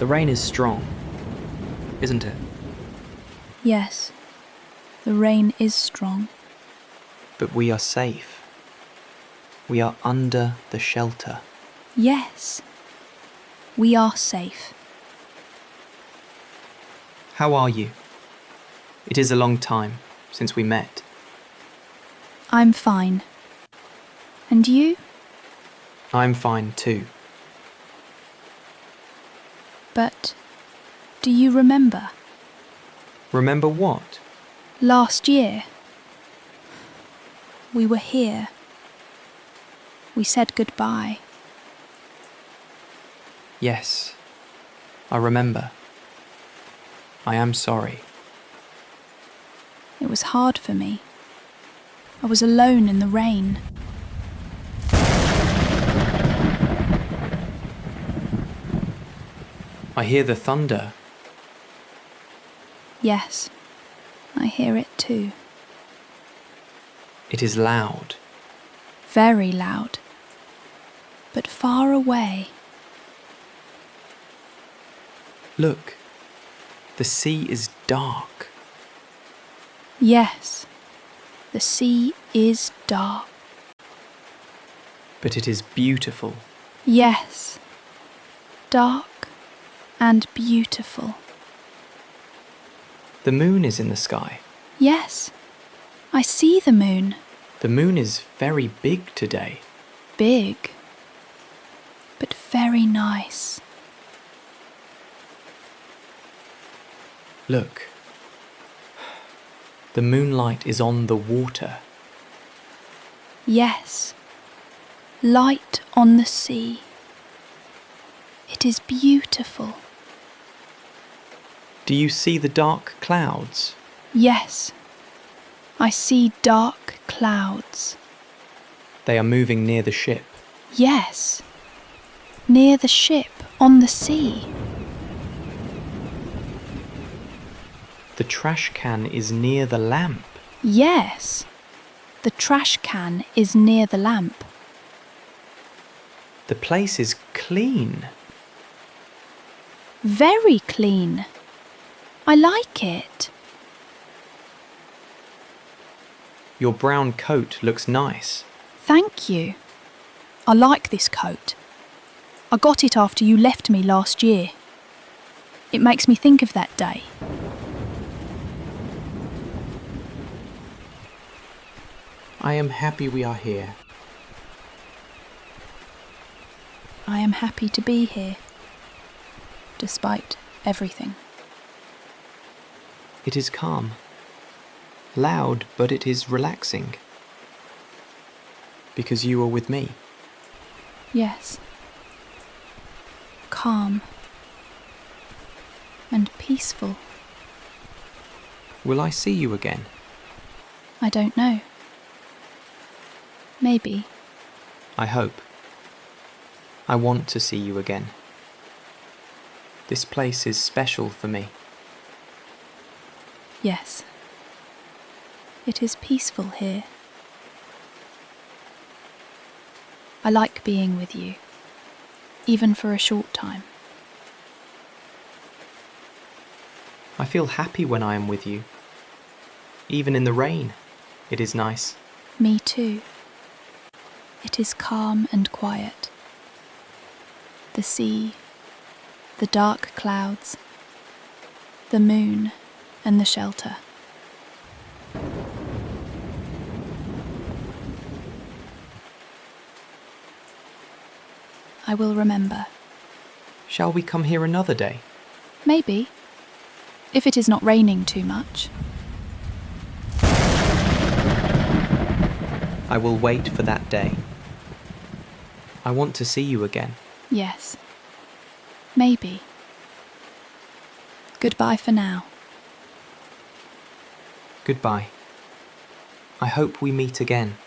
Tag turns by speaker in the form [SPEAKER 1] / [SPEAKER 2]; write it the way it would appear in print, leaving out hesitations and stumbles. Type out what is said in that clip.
[SPEAKER 1] The rain is strong, isn't it?
[SPEAKER 2] Yes, the rain is strong.
[SPEAKER 1] But we are safe. We are under the shelter.
[SPEAKER 2] Yes, we are safe.
[SPEAKER 1] How are you? It is a long time since we met.
[SPEAKER 2] I'm fine. And you?
[SPEAKER 1] I'm fine too.
[SPEAKER 2] But do you remember?
[SPEAKER 1] Remember what?
[SPEAKER 2] Last year, we were here. We said goodbye.
[SPEAKER 1] Yes, I remember. I am sorry.
[SPEAKER 2] It was hard for me. I was alone in the rain.
[SPEAKER 1] I hear the thunder.
[SPEAKER 2] Yes, I hear it too.
[SPEAKER 1] It is loud.
[SPEAKER 2] Very loud. But far away.
[SPEAKER 1] Look, the sea is dark.
[SPEAKER 2] Yes, the sea is dark.
[SPEAKER 1] But it is beautiful.
[SPEAKER 2] Yes, dark and beautiful.
[SPEAKER 1] The moon is in the sky.
[SPEAKER 2] Yes, I see the moon.
[SPEAKER 1] The moon is very big today.
[SPEAKER 2] Big, but very nice.
[SPEAKER 1] Look, the moonlight is on the water.
[SPEAKER 2] Yes, light on the sea. It is beautiful.
[SPEAKER 1] Do you see the dark clouds?
[SPEAKER 2] Yes, I see dark clouds.
[SPEAKER 1] They are moving near the ship.
[SPEAKER 2] Yes, near the ship on the sea.
[SPEAKER 1] The trash can is near the lamp.
[SPEAKER 2] Yes, the trash can is near the lamp.
[SPEAKER 1] The place is clean.
[SPEAKER 2] Very clean. I like it.
[SPEAKER 1] Your brown coat looks nice.
[SPEAKER 2] Thank you. I like this coat. I got it after you left me last year. It makes me think of that day.
[SPEAKER 1] I am happy we are here.
[SPEAKER 2] I am happy to be here, despite everything.
[SPEAKER 1] It is calm. Loud, but it is relaxing. Because you are with me.
[SPEAKER 2] Yes. Calm. And peaceful.
[SPEAKER 1] Will I see you again?
[SPEAKER 2] I don't know. Maybe.
[SPEAKER 1] I hope. I want to see you again. This place is special for me.
[SPEAKER 2] Yes. It is peaceful here. I like being with you, even for a short time.
[SPEAKER 1] I feel happy when I am with you. Even in the rain, it is nice.
[SPEAKER 2] Me too. It is calm and quiet. The sea, the dark clouds, the moon and the shelter. I will remember.
[SPEAKER 1] Shall we come here another day?
[SPEAKER 2] Maybe, if it is not raining too much.
[SPEAKER 1] I will wait for that day. I want to see you again.
[SPEAKER 2] Yes, maybe. Goodbye for now.
[SPEAKER 1] Goodbye. I hope we meet again.